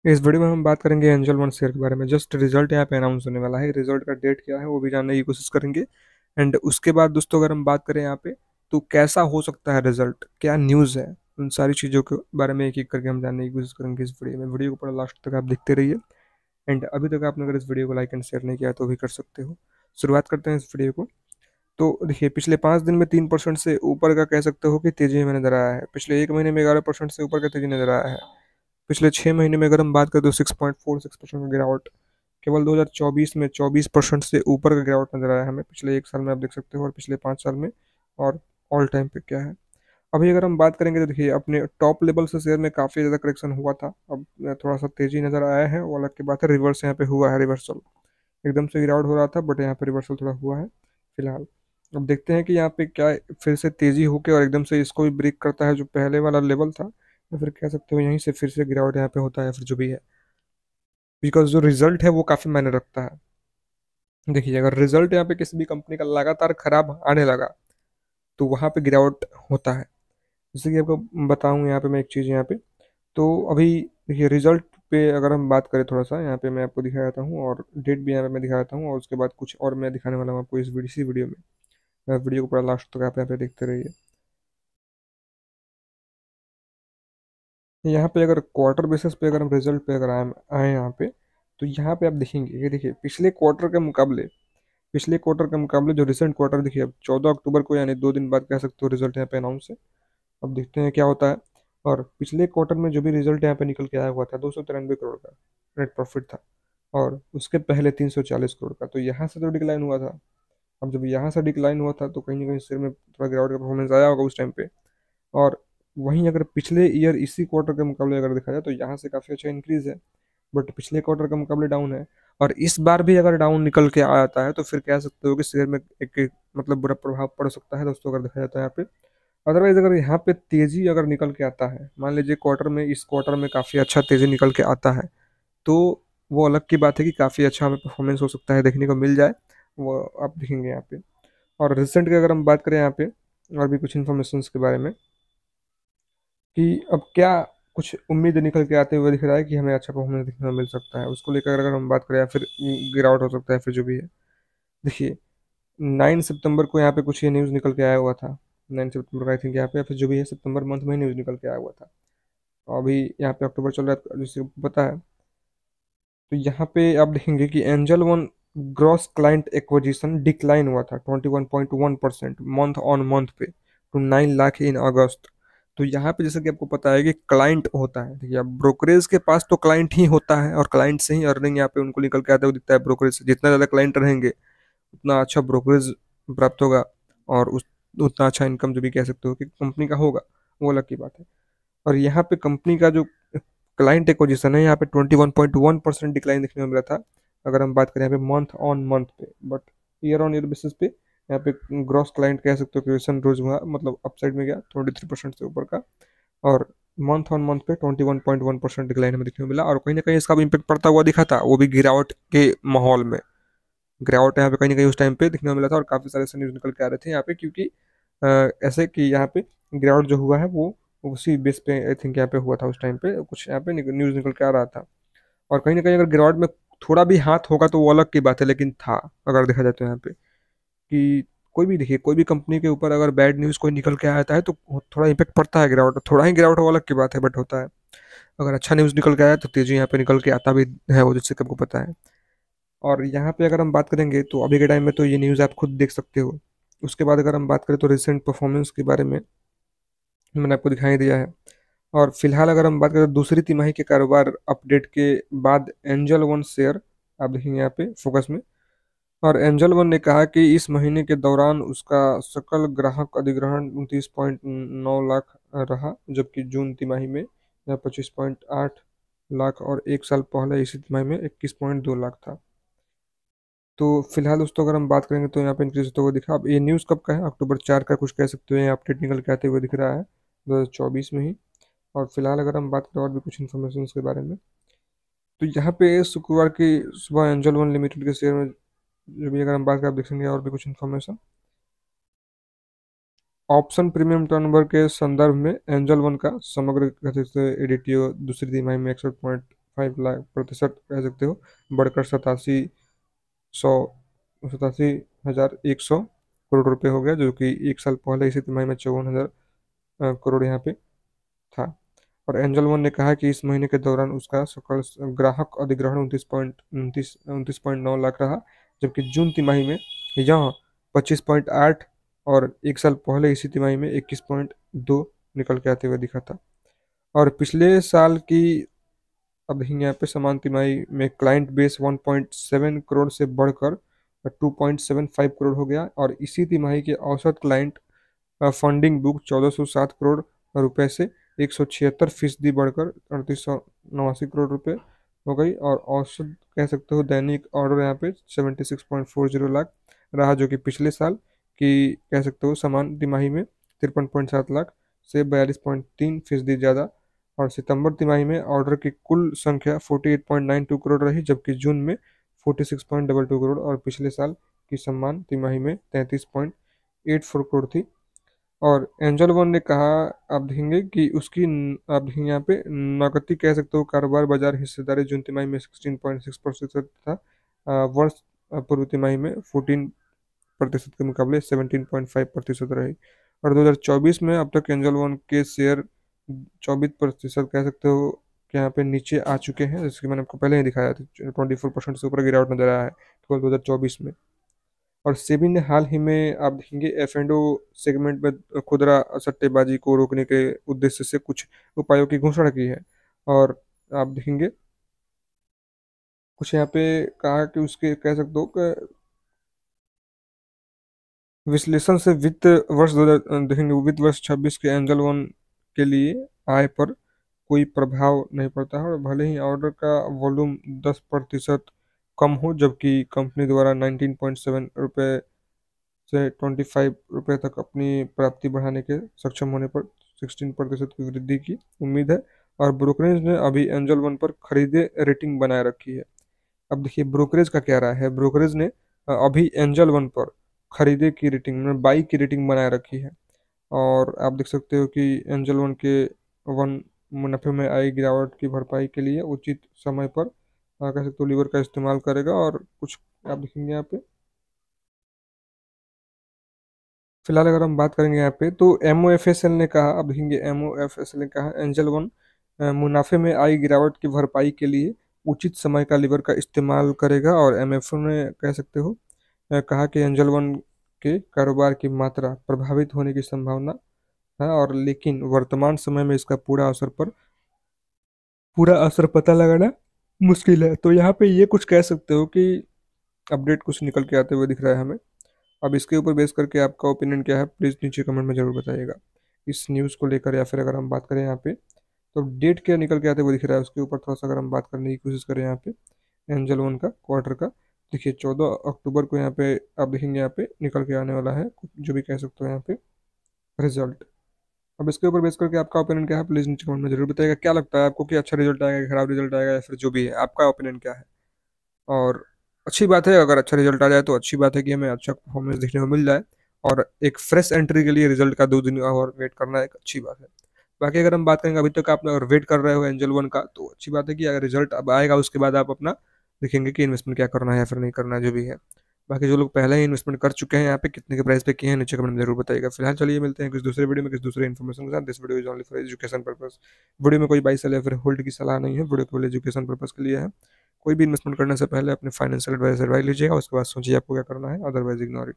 इस वीडियो में हम बात करेंगे एंजल वन शेयर के बारे में। जस्ट रिजल्ट यहाँ पे अनाउंस होने वाला है, रिजल्ट का डेट क्या है वो भी जानने की कोशिश करेंगे। एंड उसके बाद दोस्तों अगर हम बात करें यहाँ पे तो कैसा हो सकता है रिजल्ट, क्या न्यूज़ है, उन सारी चीज़ों के बारे में एक एक करके हम जानने की कोशिश करेंगे इस वीडियो में। वीडियो को पूरा लास्ट तक आप देखते रहिए। एंड अभी तक आपने अगर इस वीडियो को लाइक एंड शेयर नहीं किया तो भी कर सकते हो। शुरुआत करते हैं इस वीडियो को। तो देखिए, पिछले 5 दिन में 3% से ऊपर का कह सकते हो कि तेजी में नजर आया है। पिछले एक महीने में 11% से ऊपर का तेजी नजर आया है। पिछले 6 महीने में अगर हम बात करें तो 6.46% का गिरावट। केवल 2024 में 24% से ऊपर का गिरावट नजर आया हमें पिछले एक साल में, आप देख सकते हो, और पिछले 5 साल में। और ऑल टाइम पे क्या है। अभी अगर हम बात करेंगे तो देखिए, अपने टॉप लेवल से शेयर में काफी ज्यादा करेक्शन हुआ था। अब थोड़ा सा तेजी नजर आया है, वो अलग की बात है। रिवर्स यहाँ पे हुआ है, रिवर्सल। एकदम से गिरावट हो रहा था बट यहाँ पे रिवर्सल थोड़ा हुआ है फिलहाल। अब देखते हैं कि यहाँ पे क्या फिर से तेजी होके और एकदम से इसको भी ब्रेक करता है जो पहले वाला लेवल था, या फिर कह सकते हो यहीं से फिर से गिरावट यहाँ पे होता है, या फिर जो भी है। बिकॉज जो रिजल्ट है वो काफी मायने रखता है। देखिए, अगर रिजल्ट यहाँ पे किसी भी कंपनी का लगातार खराब आने लगा तो वहां पे गिरावट होता है। जैसे कि आपको बताऊं यहाँ पे मैं एक चीज़ यहाँ पे। तो अभी देखिए, रिजल्ट पे अगर हम बात करें थोड़ा सा, यहाँ पे मैं आपको दिखा देता हूँ और डेट भी यहाँ पे मैं दिखा देता हूँ, और उसके बाद कुछ और मैं दिखाने वाला हूँ आपको इसी वीडियो में। वीडियो को पूरा लास्ट तक आप यहाँ पे देखते रहिए। यहाँ पे अगर क्वार्टर बेसिस पे अगर हम रिजल्ट पे अगर आए आए यहाँ पे, तो यहाँ पे आप देखेंगे कि देखिए, पिछले क्वार्टर के मुकाबले जो रिसेंट क्वार्टर, देखिए अब 14 अक्टूबर को, यानी 2 दिन बाद कह सकते हो, रिजल्ट यहाँ पे अनाउंस है। अब देखते हैं क्या होता है। और पिछले क्वार्टर में जो भी रिजल्ट यहाँ पे निकल के आया हुआ था, 293 करोड़ का नेट प्रॉफिट था। और उसके पहले 340 करोड़ का, तो यहाँ से तो डिक्लाइन हुआ था। अब जब यहाँ से डिक्लाइन हुआ था तो कहीं ना कहीं शेयर में थोड़ा गिरावट का परफॉर्मेंस आया होगा उस टाइम पे। और वहीं अगर पिछले ईयर इसी क्वार्टर के मुकाबले अगर देखा जाए तो यहाँ से काफ़ी अच्छा इंक्रीज है। बट पिछले क्वार्टर के मुकाबले डाउन है। और इस बार भी अगर डाउन निकल के आ जाता है तो फिर कह सकते हो कि शेयर में एक मतलब बुरा प्रभाव पड़ सकता है दोस्तों, अगर देखा जाता है यहाँ पे। अदरवाइज अगर यहाँ पे तेजी अगर निकल के आता है, मान लीजिए इस क्वार्टर में काफ़ी अच्छा तेजी निकल के आता है, तो वो अलग की बात है कि काफ़ी अच्छा हमें परफॉर्मेंस हो सकता है देखने को मिल जाए। वो आप देखेंगे यहाँ पे। और रिसेंट की अगर हम बात करें यहाँ पे, और भी कुछ इन्फॉर्मेशन के बारे में, कि अब क्या कुछ उम्मीद निकल के आते हुए दिख रहा है कि हमें अच्छा परफॉर्मेंस देखने को मिल सकता है, उसको लेकर अगर हम बात करें, या फिर गिरावट हो सकता है, फिर जो भी है। देखिए, 9 सितंबर को यहाँ पे कुछ ये न्यूज़ निकल के आया हुआ था। 9 सितंबर का आई थिंक यहाँ पे, या फिर जो भी है, सितंबर मंथ में न्यूज़ निकल के आया हुआ था। और अभी यहाँ पे अक्टूबर चल रहा है जिससे पता है। तो यहाँ पे आप देखेंगे कि angel one gross client acquisition decline हुआ था 21.1% मंथ ऑन मंथ पे, टू 9 लाख इन अगस्त। तो यहाँ पे जैसे कि आपको पता है कि क्लाइंट होता है, देखिए अब ब्रोकरेज के पास तो क्लाइंट ही होता है, और क्लाइंट से ही अर्निंग यहाँ पे उनको निकल के आते हुए दिखता है। ब्रोकरेज से जितना ज़्यादा क्लाइंट रहेंगे उतना अच्छा ब्रोकरेज प्राप्त होगा, और उतना अच्छा इनकम जो भी कह सकते हो कि कंपनी का होगा, वो अलग की बात है। और यहाँ पे कंपनी का जो क्लाइंट एक्विजिशन है, यहाँ पे 21.1% डिक्लाइन देखने को मिला था, अगर हम बात करें यहाँ पे मंथ ऑन मंथ पे। But year on year basis पे यहाँ पे ग्रॉस क्लाइंट कह सकते हो क्वेश्चन रोज हुआ, मतलब अपसाइड में गया 23% से ऊपर का। और मंथ ऑन मंथ पे 21.1% डिक्लाइन हमें देखने को मिला, और कहीं ना कहीं इसका भी इम्पेक्ट पड़ता हुआ दिखा था, वो भी गिरावट के माहौल में। गिरावट यहाँ पे कहीं ना कहीं उस टाइम पे दिखने को मिला था, और काफ़ी सारे ऐसे न्यूज़ निकल के आ रहे थे यहाँ पे, क्योंकि ऐसे कि यहाँ पे गिरावट जो हुआ है वो उसी बेस पे आई थिंक यहाँ पे हुआ था। उस टाइम पे कुछ यहाँ पे न्यूज़ निकल के आ रहा था। और कहीं ना कहीं अगर गिरावट में थोड़ा भी हाथ होगा तो वो अलग की बात है, लेकिन था, अगर देखा जाए तो यहाँ पे कि कोई भी देखिए, कोई भी कंपनी के ऊपर अगर बैड न्यूज़ कोई निकल के आता है तो थोड़ा इम्पेक्ट पड़ता है। गिरावट थोड़ा ही गिरावट वो अलग की बात है, बट होता है। अगर अच्छा न्यूज़ निकल के आया तो तेजी यहाँ पे निकल के आता भी है, वो जिससे कि आपको पता है। और यहाँ पे अगर हम बात करेंगे तो अभी के टाइम में तो ये न्यूज़ आप खुद देख सकते हो। उसके बाद अगर हम बात करें तो रिसेंट परफॉर्मेंस के बारे में मैंने आपको दिखाई दिया है। और फिलहाल अगर हम बात करें तो दूसरी तिमाही के कारोबार अपडेट के बाद एंजल वन शेयर, आप देखेंगे यहाँ पे फोकस में। और एंजल वन ने कहा कि इस महीने के दौरान उसका सकल ग्राहक अधिग्रहण 29.9 लाख रहा, जबकि जून तिमाही में यह 25.8 लाख, और एक साल पहले इसी तिमाही में 21.2 लाख था। तो फिलहाल दोस्तों अगर हम बात करेंगे तो यहाँ पे इंक्रीज होता हुआ दिखा। अब ये न्यूज़ कब का है, अक्टूबर 4 का कुछ कह सकते हो, ये अपडेट निकल के आते हुए दिख रहा है 2024 में ही। और फिलहाल अगर हम बात करें और भी कुछ इन्फॉर्मेशन के बारे में, तो यहाँ पे शुक्रवार की सुबह एंजल वन लिमिटेड के शेयर में जो भी अगर हम बात करें, आप देखेंगे और भी कुछ इन्फॉर्मेशन। ऑप्शन प्रीमियम टर्नओवर के संदर्भ में एंजल वन का समग्र कथित एडीटीओ दूसरी तिमाही में 5 लाख प्रतिशत कह सकते हो, बढ़कर 87,100 करोड़ रुपए हो गया, जो कि एक साल पहले इसी तिमाही में 54,000 करोड़ यहाँ पे था। और एंजल वन ने कहा कि इस महीने के दौरान उसका सकल ग्राहक अधिग्रहण 29.9 लाख रहा, जबकि जून तिमाही में यह 25.8 और एक साल पहले इसी तिमाही में 21.2 निकल के आते हुए दिखा था। और पिछले साल की अब यहाँ पे समान तिमाही में क्लाइंट बेस 1.7 करोड़ से बढ़कर 2.75 करोड़ हो गया, और इसी तिमाही के औसत क्लाइंट फंडिंग बुक 1407 करोड़ रुपए से 176% बढ़कर 3889 करोड़ रुपए हो गई। और औसत कह सकते हो दैनिक ऑर्डर यहाँ पे 76.40 लाख रहा, जो कि पिछले साल की कह सकते हो समान तिमाही में 53.7 लाख से 42.3% ज़्यादा। और सितंबर तिमाही में ऑर्डर की कुल संख्या 48.92 करोड़ रही, जबकि जून में 46.22 करोड़ और पिछले साल की समान तिमाही में 33.84 करोड़ थी। और एंजल वन ने कहा आप देखेंगे कि उसकी आप देखेंगे यहाँ पे नकदी कह सकते हो कारोबार बाजार हिस्सेदारी जून तिमाही में 16.6% था, वर्ष पूर्व तिमाही में 14% के मुकाबले 17.5% रही। और 2024 में अब तक एंजल वन के शेयर 24% कह सकते हो कि यहाँ पे नीचे आ चुके हैं, जैसे कि मैंने आपको पहले ही दिखाया था। 24% से ऊपर गिरावट नजर आया है केवल 2024 में। और सेबी ने हाल ही में आप देखेंगे F&O सेगमेंट में खुदरा सट्टेबाजी को रोकने के उद्देश्य से कुछ उपायों की घोषणा की है। और आप देखेंगे कुछ यहाँ पे कहा कि उसके कह सकते हो कि विश्लेषण से वित्त वर्ष 2000 देखेंगे वित्त वर्ष 26 के एंजल वन के लिए आय पर कोई प्रभाव नहीं पड़ता है, और भले ही ऑर्डर का वॉल्यूम 10% कम हो, जबकि कंपनी द्वारा 19.7 रुपये से 25 रुपये तक अपनी प्राप्ति बढ़ाने के सक्षम होने पर 16% की वृद्धि की उम्मीद है। और ब्रोकरेज ने अभी एंजल वन पर खरीदे रेटिंग बनाए रखी है। अब देखिए ब्रोकरेज का क्या राय है। ब्रोकरेज ने अभी एंजल वन पर खरीदे की रेटिंग में बाई की रेटिंग बनाए रखी है। और आप देख सकते हो कि एंजल वन के वन मुनाफे में आई गिरावट की भरपाई के लिए उचित समय पर कह सकते हो लीवर का इस्तेमाल करेगा। और कुछ आप देखेंगे यहाँ पे फिलहाल अगर हम बात करेंगे यहाँ पे तो MOFSL ने कहा, अब देखेंगे MOFSL ने कहा एंजल वन मुनाफे में आई गिरावट की भरपाई के लिए उचित समय का लीवर का इस्तेमाल करेगा। और MFO ने कह सकते हो कहा कि एंजल वन के कारोबार की मात्रा प्रभावित होने की संभावना है, और लेकिन वर्तमान समय में इसका पूरा असर पता लगाना मुश्किल है। तो यहाँ पे ये कुछ कह सकते हो कि अपडेट कुछ निकल के आते हुए दिख रहा है हमें। अब इसके ऊपर बेस करके आपका ओपिनियन क्या है प्लीज़ नीचे कमेंट में ज़रूर बताइएगा इस न्यूज़ को लेकर। या फिर अगर हम बात करें यहाँ पे तो डेट क्या निकल के आते हुए दिख रहा है उसके ऊपर थोड़ा सा अगर हम बात करने की कोशिश करें यहाँ पे एंजल वन का क्वार्टर का, देखिए 14 अक्टूबर को यहाँ पे आप देखेंगे यहाँ पे निकल के आने वाला है जो भी कह सकते हो यहाँ पे रिजल्ट। अब इसके ऊपर बेस करके आपका ओपिनियन क्या है प्लीज़ नीचे कमेंट में जरूर बताइएगा। क्या लगता है आपको कि अच्छा रिजल्ट आएगा या खराब रिजल्ट आएगा, या फिर जो भी है आपका ओपिनियन क्या है। और अच्छी बात है अगर अच्छा रिजल्ट आ जाए तो अच्छी बात है कि हमें अच्छा परफॉर्मेंस देखने को मिल जाए, और एक फ्रेश एंट्री के लिए रिजल्ट का 2 दिन और वेट करना एक अच्छी बात है। बाकी अगर हम बात करेंगे अभी तक आप अगर वेट कर रहे हो एंजल वन का तो अच्छी बात है कि अगर रिजल्ट अब आएगा उसके बाद आप अपना देखेंगे कि इन्वेस्टमेंट क्या करना है या फिर नहीं करना है जो भी है। बाकी जो लोग पहले ही इन्वेस्टमेंट कर चुके हैं यहाँ पे कितने के प्राइस पे किए हैं नीचे कमेंट में जरूर बताइएगा। फिलहाल चलिए मिलते हैं किसी दूसरे वीडियो में किसी दूसरे इन्फॉर्मेशन के साथ। This video is only for education purpose. Video में कोई बाई सेल या फिर होल्ड की सलाह नहीं है, वीडियो केवल एजुकेशन पर्पस के लिए है। कोई भी इन्वेस्टमेंट करने से पहले अपने फाइनेंशियल एडवाइजर लीजिएगा, उसके बाद सोचिए आपको क्या करना है, अदरवाइज इग्नोर इट।